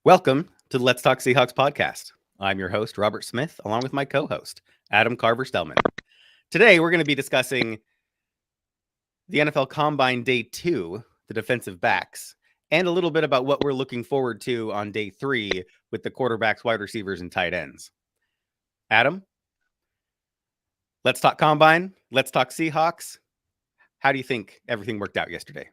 Welcome to the Let's Talk Seahawks podcast. I'm your host, Robert Smith, along with my co-host, Adam Carver-Stellman. Today, we're going to be discussing the NFL Combine Day 2, the defensive backs, and a little bit about what we're looking forward to on Day 3 with the quarterbacks, wide receivers, and tight ends. Adam, let's talk Combine. Let's talk Seahawks. How do you think everything worked out yesterday?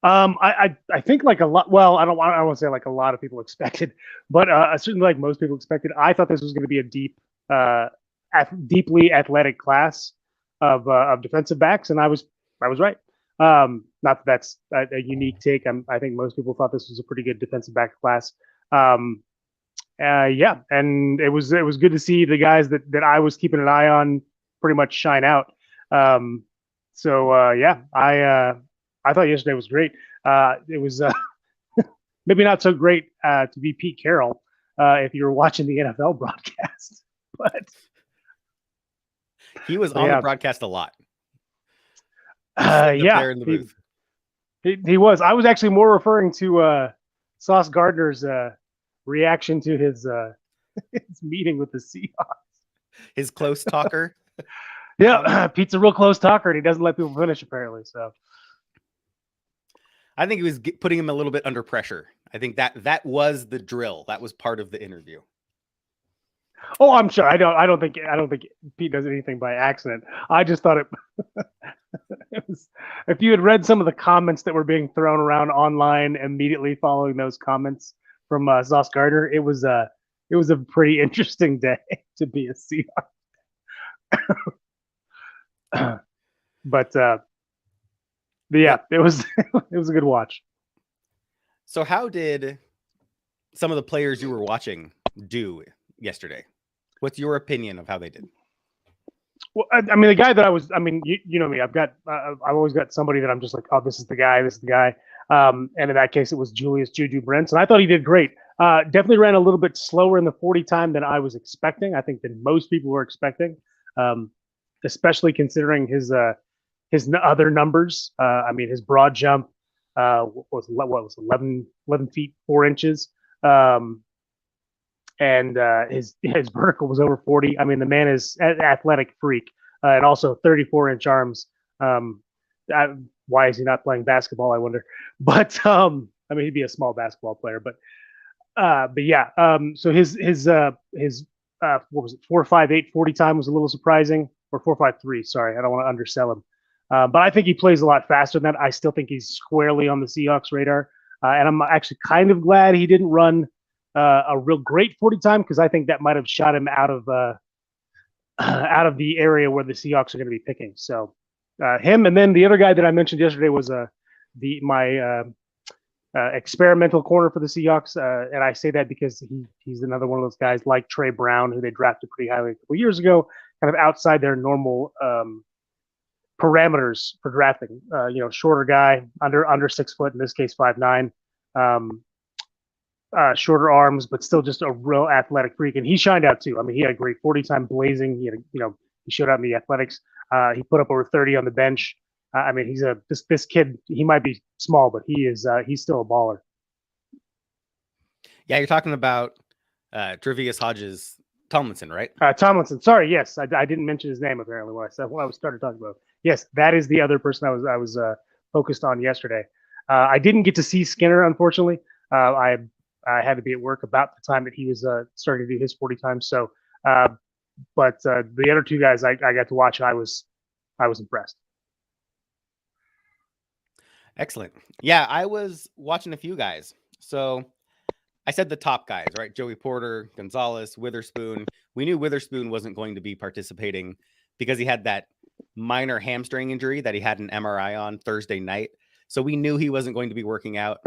I think like a lot. Well, I don't want to say like a lot of people expected, but certainly like most people expected. I thought this was going to be a deeply athletic class of defensive backs, and I was right. Not that that's a unique take. I think most people thought this was a pretty good defensive back class. Yeah, and it was good to see the guys that I was keeping an eye on pretty much shine out. Yeah, I thought yesterday was great. It was maybe not so great to be Pete Carroll if you were watching the NFL broadcast, but he was on the broadcast a lot. Yeah, there in the booth. He was. I was actually more referring to Sauce Gardner's reaction to his meeting with the Seahawks. His close talker. Yeah, Pete's a real close talker, and he doesn't let people finish apparently. So. I think he was putting him a little bit under pressure. I think that was the drill. That was part of the interview. Oh, I'm sure. I don't think Pete does anything by accident. I just thought it was. If you had read some of the comments that were being thrown around online immediately following those comments from Sauce Gardner, it was a pretty interesting day to be a Seahawks. But yeah, it was a good watch. So how did some of the players you were watching do yesterday? What's your opinion of how they did? Well, I mean, the guy that I was, I mean, you know me, I've always got somebody that I'm just like, oh, this is the guy. And in that case, it was Julius Brents, and I thought he did great. Definitely ran a little bit slower in the 40 time than I was expecting. I think than most people were expecting, especially considering his other numbers. I mean, his broad jump was 11 feet 4 inches, and his vertical was over 40. I mean, the man is an athletic freak, and also 34-inch arms. Why is he not playing basketball? I wonder. But I mean, he'd be a small basketball player. But yeah. So his what was it? 4.58 40 time was a little surprising, or 4.53. Sorry, I don't want to undersell him. But I think he plays a lot faster than that. I still think he's squarely on the Seahawks radar. And I'm actually kind of glad he didn't run a real great 40 time, because I think that might have shot him out of the area where the Seahawks are going to be picking. So him, and then the other guy that I mentioned yesterday was my experimental corner for the Seahawks. And I say that because he's another one of those guys like Trey Brown, who they drafted pretty highly a couple years ago, kind of outside their normal parameters for drafting. Shorter guy, under 6 foot, in this case 5'9", shorter arms, but still just a real athletic freak. And he shined out too. I mean, he had a great 40 time blazing. He had, he showed out in the athletics. He put up over 30 on the bench. I mean, he's this kid. He might be small, but he's still a baller. Yeah, you're talking about Tre'Vius Hodges Tomlinson, right? Tomlinson. Sorry, yes, I didn't mention his name apparently when I started talking about. Yes, that is the other person I was focused on yesterday. I didn't get to see Skinner, unfortunately. I had to be at work about the time that he was starting to do his 40 times. So, but the other two guys I got to watch, and I was impressed. Excellent. Yeah, I was watching a few guys. So I said the top guys, right? Joey Porter, Gonzalez, Witherspoon. We knew Witherspoon wasn't going to be participating because he had that minor hamstring injury that he had an MRI on Thursday night. So we knew he wasn't going to be working out.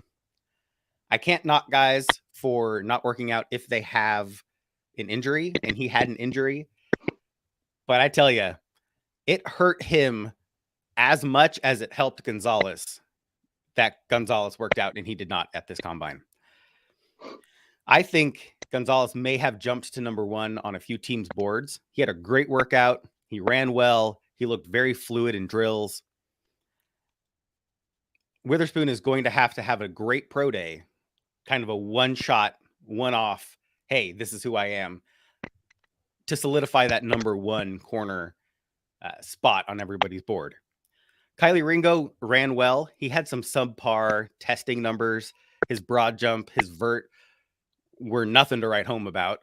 I can't knock guys for not working out if they have an injury, and he had an injury. But I tell you, it hurt him as much as it helped Gonzalez that Gonzalez worked out and he did not at this combine. I think Gonzalez may have jumped to number 1 on a few teams' boards. He had a great workout. He ran well. He looked very fluid in drills. Witherspoon is going to have a great pro day kind of a one-shot, one-off, hey, this is who I am, to solidify that number one corner spot on everybody's board. Kylie Ringo ran well. He had some subpar testing numbers. His broad jump, his vert were nothing to write home about,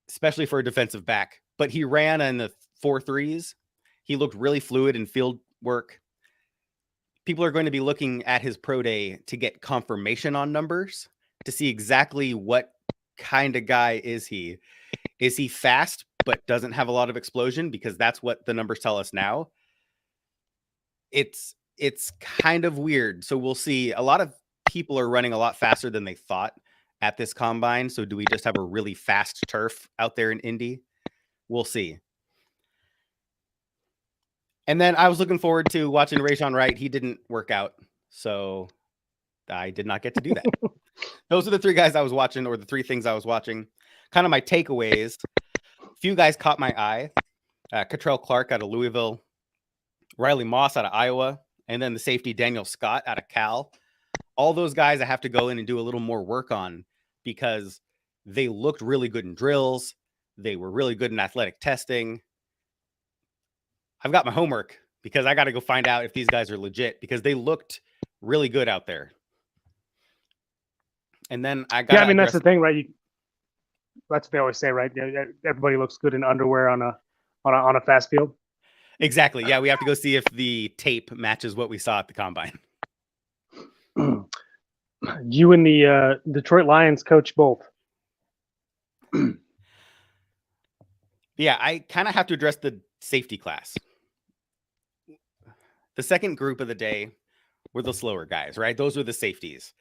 especially for a defensive back. But he ran in the 4.3s. He looked really fluid in field work. People are going to be looking at his pro day to get confirmation on numbers, to see exactly what kind of guy is he. Is he fast but doesn't have a lot of explosion? Because that's what the numbers tell us now. It's kind of weird. So we'll see. A lot of people are running a lot faster than they thought at this combine. So do we just have a really fast turf out there in Indy? We'll see. And then I was looking forward to watching Rayshawn Wright. He didn't work out, so I did not get to do that. Those are the three guys I was watching, or the three things I was watching. Kind of my takeaways. A few guys caught my eye. Kei'Trel Clark out of Louisville, Riley Moss out of Iowa, and then the safety Daniel Scott out of Cal. All those guys I have to go in and do a little more work on, because they looked really good in drills. They were really good in athletic testing. I've got my homework, because I got to go find out if these guys are legit, because they looked really good out there. And then I got. Yeah, I mean, that's the thing, right? That's what they always say, right? Everybody looks good in underwear on a fast field. Exactly. Yeah, we have to go see if the tape matches what we saw at the combine. You and the Detroit Lions coach both. Yeah, I kind of have to address the safety class. The second group of the day were the slower guys, right? Those were the safeties.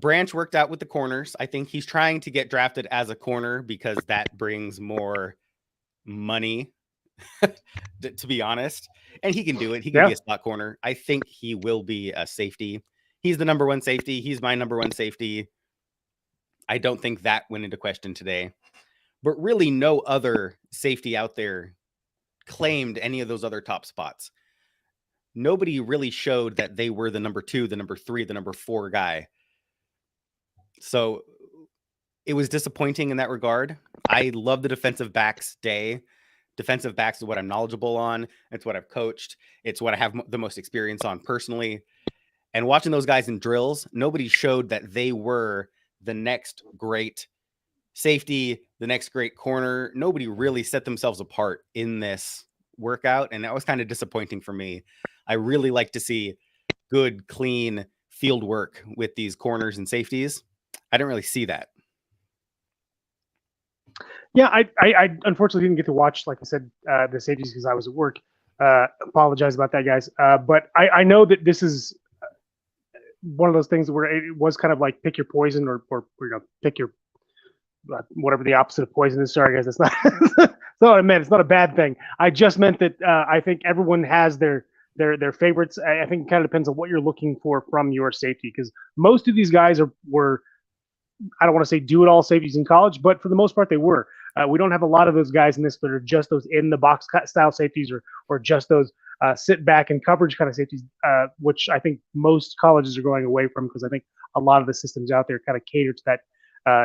Branch worked out with the corners. I think he's trying to get drafted as a corner because that brings more money, to be honest. And he can do it. He can be a slot corner. I think he will be a safety. He's the number one safety. He's my number one safety. I don't think that went into question today. But really no other safety out there claimed any of those other top spots. Nobody really showed that they were the number 2, the number 3, the number 4 guy. So it was disappointing in that regard. I love the defensive backs day. Defensive backs is what I'm knowledgeable on. It's what I've coached. It's what I have the most experience on personally. And watching those guys in drills, nobody showed that they were the next great safety, the next great corner. Nobody really set themselves apart in this workout. And that was kind of disappointing for me. I really like to see good, clean field work with these corners and safeties. I didn't really see that. Yeah, I unfortunately didn't get to watch, like I said, the safeties because I was at work. Apologize about that, guys. But I know that this is one of those things where it was kind of like pick your poison or pick your whatever the opposite of poison is. Sorry, guys, that's not that's not what I meant. It's not a bad thing. I just meant that I think everyone has their favorites. I think it kind of depends on what you're looking for from your safety, because most of these guys were, I don't want to say do-it-all safeties in college, but for the most part they were. We don't have a lot of those guys in this that are just those in the box style safeties or just those sit back and coverage kind of safeties, which I think most colleges are going away from, because I think a lot of the systems out there kind of cater to that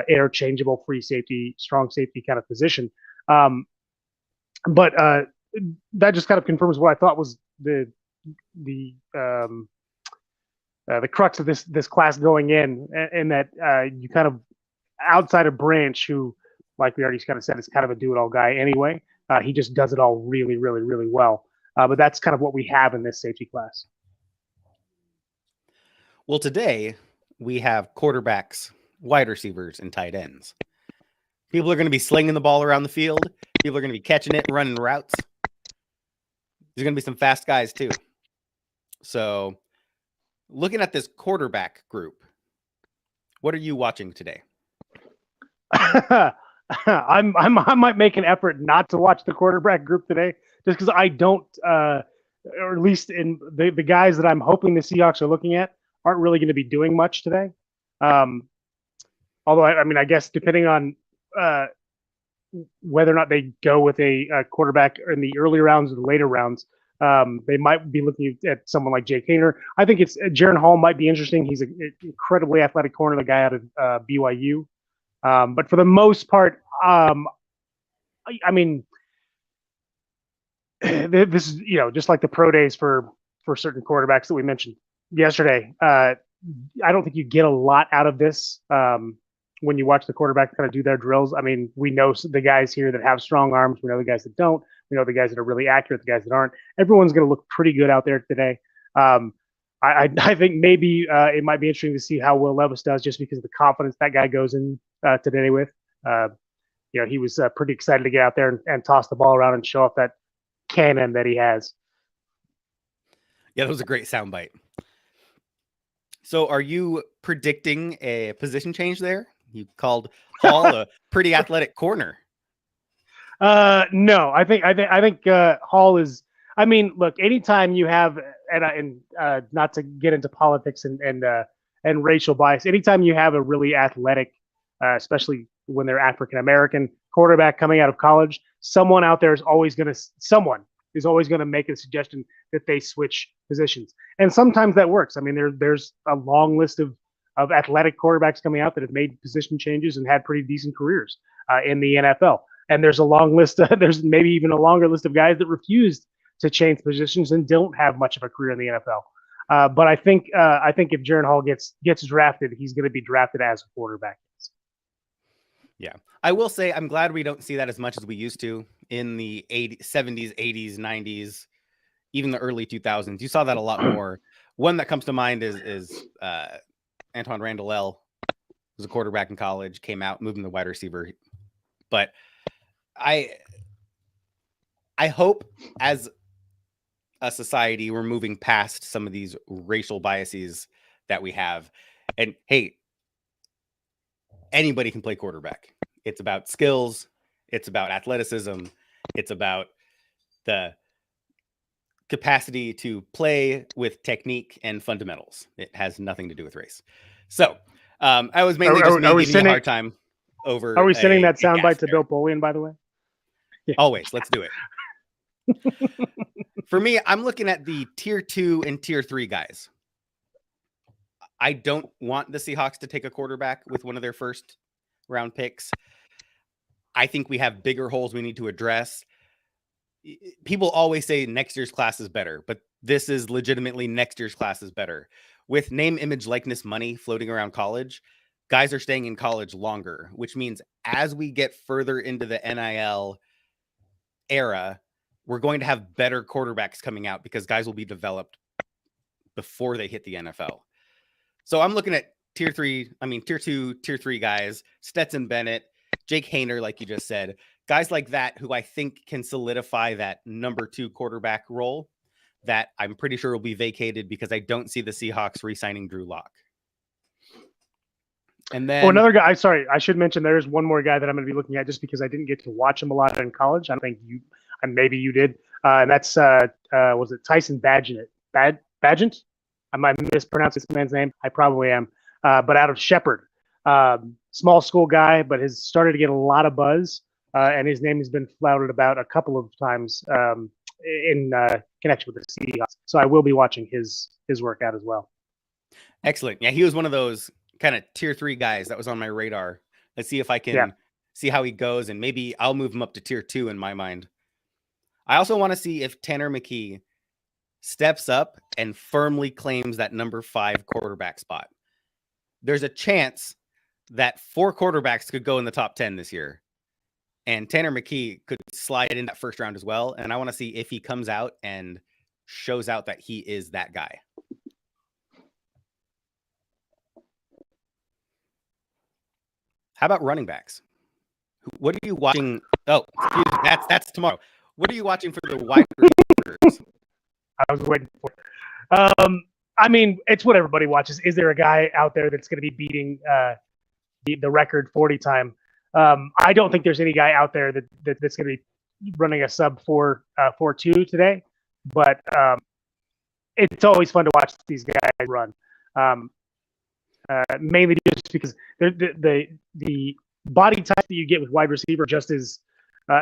interchangeable free safety, strong safety kind of position. But that just kind of confirms what I thought was the crux of this class going in that you kind of, outside of Branch, who, like we already kind of said, is kind of a do-it-all guy anyway. He just does it all really, really, really well. But that's kind of what we have in this safety class. Well, today we have quarterbacks, wide receivers, and tight ends. People are going to be slinging the ball around the field. People are going to be catching it and running routes. There's going to be some fast guys too. So looking at this quarterback group, what are you watching today? I might make an effort not to watch the quarterback group today, just because I don't, or at least in the guys that I'm hoping the Seahawks are looking at aren't really going to be doing much today. Although, I mean, I guess depending on whether or not they go with a quarterback in the early rounds or the later rounds, They might be looking at someone like Jake Haener. I think it's Jaron Hall might be interesting. He's an incredibly athletic corner, the guy out of BYU. But for the most part, I mean, this is just like the pro days for certain quarterbacks that we mentioned yesterday. I don't think you get a lot out of this when you watch the quarterback kind of do their drills. I mean, we know the guys here that have strong arms. We know the guys that don't. We know the guys that are really accurate, the guys that aren't. Everyone's going to look pretty good out there today. I think maybe it might be interesting to see how Will Levis does, just because of the confidence that guy goes in today with. He was pretty excited to get out there and toss the ball around and show off that cannon that he has. Yeah, that was a great soundbite. So are you predicting a position change there? You called Hall a pretty athletic corner. No, I think Hall is. I mean, look, anytime you have and not to get into politics and racial bias, anytime you have a really athletic, especially when they're African American quarterback coming out of college, someone out there is always going to make a suggestion that they switch positions, and sometimes that works. I mean, there's a long list of athletic quarterbacks coming out that have made position changes and had pretty decent careers in the NFL. And there's a long list. There's maybe even a longer list of guys that refused to change positions and don't have much of a career in the NFL. But I think if Jaron Hall gets drafted, he's going to be drafted as a quarterback. Yeah, I will say I'm glad we don't see that as much as we used to in the 70s, 80s, 90s, even the early 2000s. You saw that a lot more. One that comes to mind is Antoine Randall was a quarterback in college, came out, moved into wide receiver. But I hope as a society we're moving past some of these racial biases that we have. And hey, anybody can play quarterback. It's about skills. It's about athleticism. It's about the capacity to play with technique and fundamentals. It has nothing to do with race. So I was mainly just giving you a hard time over. Are we sending that soundbite to Bill Polian, by the way? Yeah. Always. Let's do it. For me, I'm looking at the tier 2 and tier 3 guys. I don't want the Seahawks to take a quarterback with one of their first round picks. I think we have bigger holes we need to address. People always say next year's class is better, but this is legitimately next year's class is better. With name, image, likeness money floating around college, guys are staying in college longer, which means as we get further into the NIL era, we're going to have better quarterbacks coming out because guys will be developed before they hit the NFL. So I'm looking at tier 2, tier 3 guys, Stetson Bennett, Jake Haener, like you just said, guys like that who I think can solidify that number 2 quarterback role that I'm pretty sure will be vacated because I don't see the Seahawks re-signing Drew Lock. And then another guy, I should mention there's one more guy that I'm going to be looking at just because I didn't get to watch him a lot in college. I don't think you, and maybe you did. And that's, was it Tyson Bagent? Bagent? I might mispronounce this man's name. I probably am. But out of Shepherd. Small school guy, but has started to get a lot of buzz. And his name has been flouted about a couple of times in connection with the Seahawks. So I will be watching his work out as well. Excellent. Yeah, he was one of those kind of tier 3 guys that was on my radar. Let's see if I can see how he goes, and maybe I'll move him up to tier 2 in my mind. I also want to see if Tanner McKee steps up and firmly claims that number 5 quarterback spot. There's a chance that 4 quarterbacks could go in the top 10 this year, and Tanner McKee could slide in that first round as well. And I want to see if he comes out and shows out that he is that guy. How about running backs? What are you watching? Oh, excuse me, that's tomorrow. What are you watching for the wide receivers? I was waiting for it. I mean, it's what everybody watches. Is there a guy out there that's going to be beating the record 40 time? I don't think there's any guy out there that's going to be running a sub 4.2 today, but it's always fun to watch these guys run. Mainly just because the body type that you get with wide receiver just is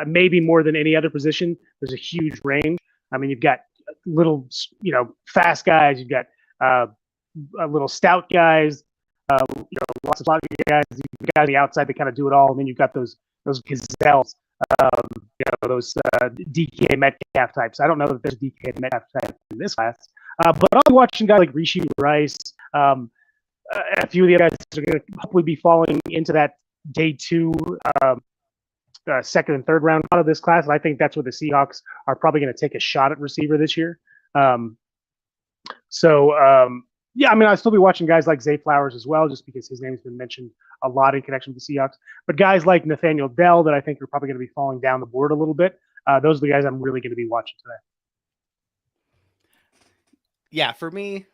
maybe more than any other position. There's a huge range. I mean, you've got little, fast guys. You've got little stout guys. Lots of slot guys. You've got the outside that kind of do it all, and then you've got those gazelles. Those DK Metcalf types. I don't know if there's DK Metcalf type in this class, but I'll be watching guys like Rishi Rice. A few of the other guys are going to hopefully be falling into that day 2, second and third round out of this class. And I think that's where the Seahawks are probably going to take a shot at receiver this year. I'll still be watching guys like Zay Flowers as well, just because his name's been mentioned a lot in connection with the Seahawks. But guys like Nathaniel Dell that I think are probably going to be falling down the board a little bit, those are the guys I'm really going to be watching today. Yeah, for me,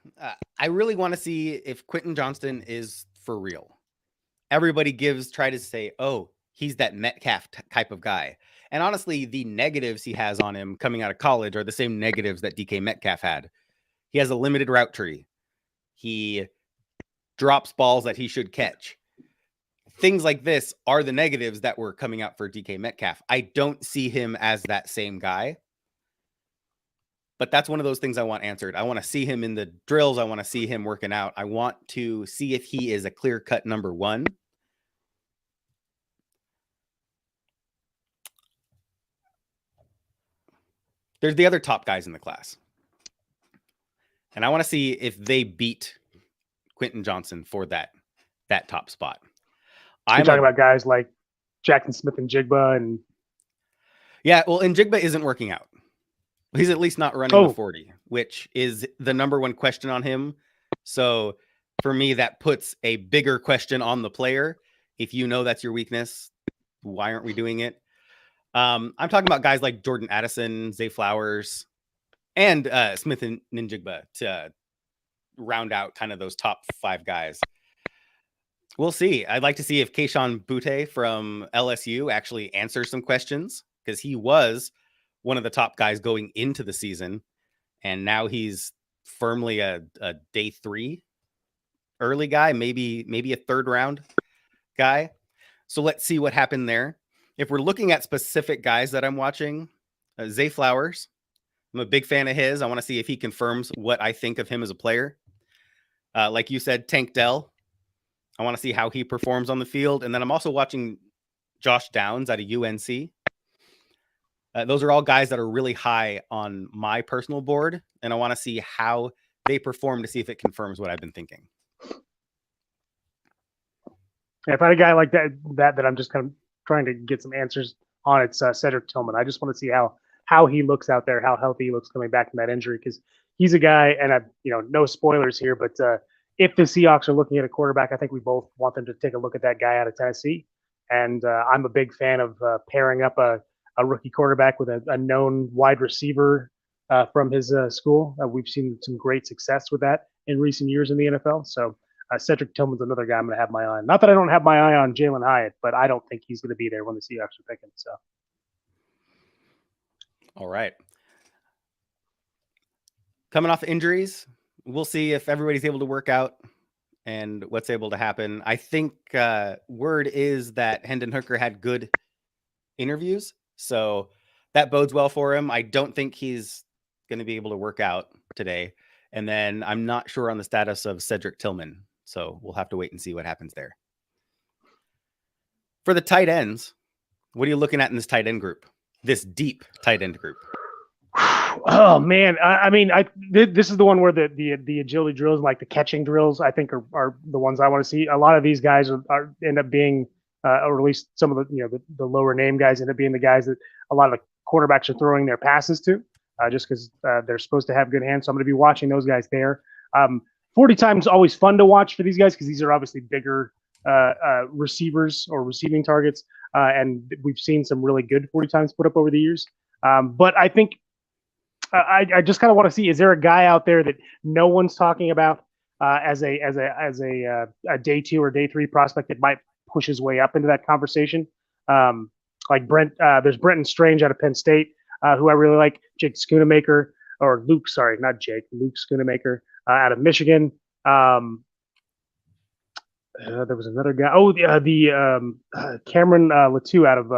I really want to see if Quentin Johnston is for real. Everybody try to say, oh, he's that Metcalf type of guy. And honestly, the negatives he has on him coming out of college are the same negatives that DK Metcalf had. He has a limited route tree. He drops balls that he should catch. Things like this are the negatives that were coming out for DK Metcalf. I don't see him as that same guy. But that's one of those things I want answered. I want to see him in the drills. I want to see him working out. I want to see if he is a clear-cut number 1. There's the other top guys in the class. And I want to see if they beat Quentin Johnston for that top spot. I'm talking about guys like Jackson Smith and Jigba. And Jigba isn't working out. He's at least not running the 40, which is the number 1 question on him. So for me, that puts a bigger question on the player. If you know that's your weakness, why aren't we doing it? I'm talking about guys like Jordan Addison, Zay Flowers, and Smith and Njigba to round out kind of those top 5 guys. We'll see. I'd like to see if Kayshon Boutte from LSU actually answers some questions, because he was one of the top guys going into the season, and now he's firmly a day 3 early guy, maybe a 3rd round guy. So let's see what happened there. If we're looking at specific guys that I'm watching, Zay Flowers, I'm a big fan of his. I want to see if he confirms what I think of him as a player. Like you said, Tank Dell, I want to see how he performs on the field. And then I'm also watching Josh Downs out of UNC. Those are all guys that are really high on my personal board, and I want to see how they perform to see if it confirms what I've been thinking. If I had a guy like that I'm just kind of trying to get some answers on, it's Cedric Tillman. I just want to see how he looks out there, how healthy he looks coming back from that injury, because he's a guy, and no spoilers here, but if the Seahawks are looking at a quarterback, I think we both want them to take a look at that guy out of Tennessee. And I'm a big fan of pairing up a rookie quarterback with a known wide receiver from his school. We've seen some great success with that in recent years in the NFL. So Cedric Tillman's another guy I'm going to have my eye on. Not that I don't have my eye on Jalen Hyatt, but I don't think he's going to be there when the Seahawks are picking. So, all right. Coming off injuries, we'll see if everybody's able to work out and what's able to happen. I think word is that Hendon Hooker had good interviews, so that bodes well for him. I don't think he's going to be able to work out today. And then I'm not sure on the status of Cedric Tillman, so we'll have to wait and see what happens there. For the tight ends, what are you looking at in this tight end group? This deep tight end group? Oh man, this is the one where the agility drills, like the catching drills, I think are the ones I want to see. A lot of these guys are end up being, or at least some of the lower name guys end up being the guys that a lot of the quarterbacks are throwing their passes to, just because they're supposed to have good hands. So I'm going to be watching those guys there. 40 times always fun to watch for these guys, because these are obviously bigger receivers or receiving targets, and we've seen some really good 40 times put up over the years. But I think I just kind of want to see, is there a guy out there that no one's talking about as a day 2 or day 3 prospect that might push his way up into that conversation? Like Brent, there's Brenton Strange out of Penn State, who I really like. Luke Schoonamaker out of Michigan. There was another guy. Cameron Latou out of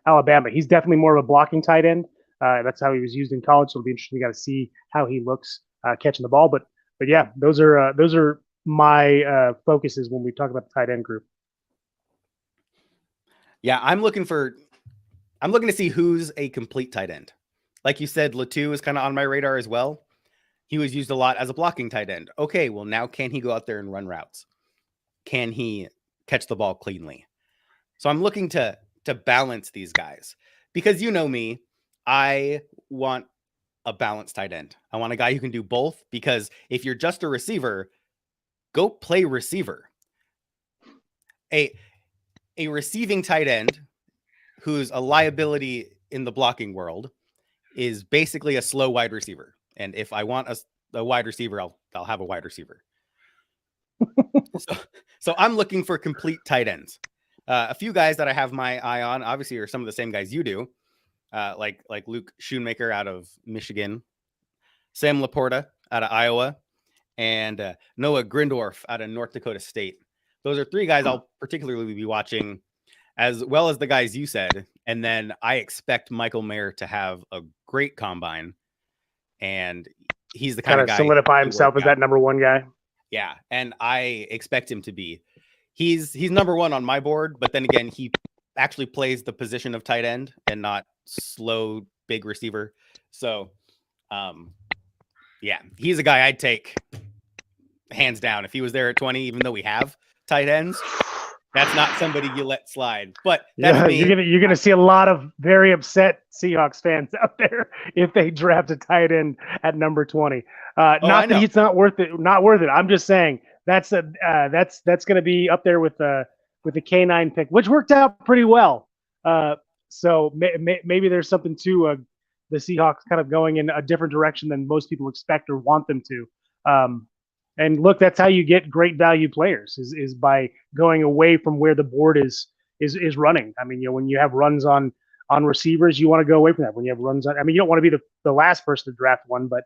Alabama. He's definitely more of a blocking tight end. That's how he was used in college. So it'll be interesting to see how he looks catching the ball. But yeah, those are my focuses when we talk about the tight end group. Yeah, I'm looking to see who's a complete tight end. Like you said, Latu is kind of on my radar as well. He was used a lot as a blocking tight end. Okay, well now can he go out there and run routes? Can he catch the ball cleanly? So I'm looking to balance these guys because you know me, I want a balanced tight end. I want a guy who can do both because if you're just a receiver, go play receiver. A receiving tight end who's a liability in the blocking world is basically a slow wide receiver. And if I want a wide receiver, I'll have a wide receiver. So I'm looking for complete tight ends. A few guys that I have my eye on, obviously, are some of the same guys you do, like Luke Schoonmaker out of Michigan, Sam Laporta out of Iowa, and Noah Grindorf out of North Dakota State. Those are three guys I'll particularly be watching, as well as the guys you said. And then I expect Michael Mayer to have a great combine, and he's the kind of guy solidify himself as that number one guy. Yeah, and I expect him to be. He's number one on my board, but then again, he actually plays the position of tight end and not slow big receiver. So, yeah, he's a guy I'd take hands down if he was there at 20. Even though we have tight ends, that's not somebody you let slide. But you're gonna see a lot of very upset Seahawks fans out there if they draft a tight end at number 20. Not that he's not worth it. Not worth it. I'm just saying that's gonna be up there with the K9 pick, which worked out pretty well. So maybe there's something to the Seahawks kind of going in a different direction than most people expect or want them to. And look, that's how you get great value players is by going away from where the board is running. I mean, when you have runs on receivers, you want to go away from that. When you have runs on, I mean, you don't want to be the last person to draft one, but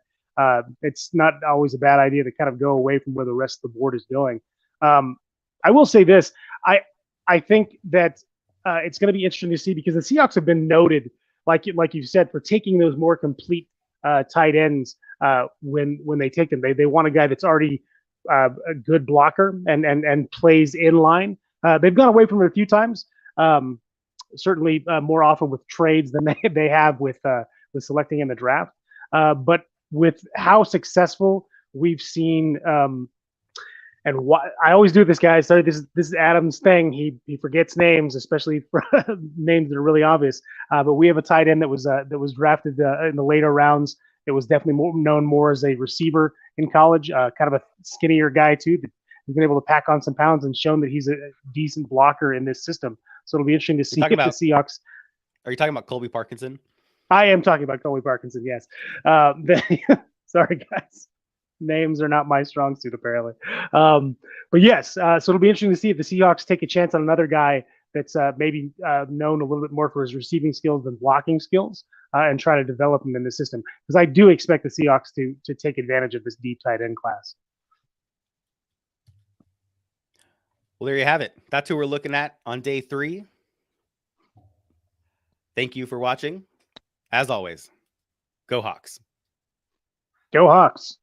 it's not always a bad idea to kind of go away from where the rest of the board is going. I will say this. I think that it's going to be interesting to see because the Seahawks have been noted, like you said, for taking those more complete tight ends when they take them. They want a guy that's already a good blocker and plays in line. They've gone away from it a few times, certainly more often with trades than they have with selecting in the draft. But with how successful we've seen, and I always do this, guys. Sorry, this is Adam's thing. He forgets names, especially for names that are really obvious. But we have a tight end that was drafted in the later rounds. It was definitely known more as a receiver in college, kind of a skinnier guy too. He's been able to pack on some pounds and shown that he's a decent blocker in this system. So it'll be interesting to see if the Seahawks. Are you talking about Colby Parkinson? I am talking about Colby Parkinson. Yes. Sorry, guys. Names are not my strong suit, apparently. But yes, so it'll be interesting to see if the Seahawks take a chance on another guy that's maybe known a little bit more for his receiving skills than blocking skills, and try to develop him in the system. Because I do expect the Seahawks to take advantage of this deep tight end class. Well, there you have it. That's who we're looking at on day 3. Thank you for watching. As always, go Hawks. Go Hawks.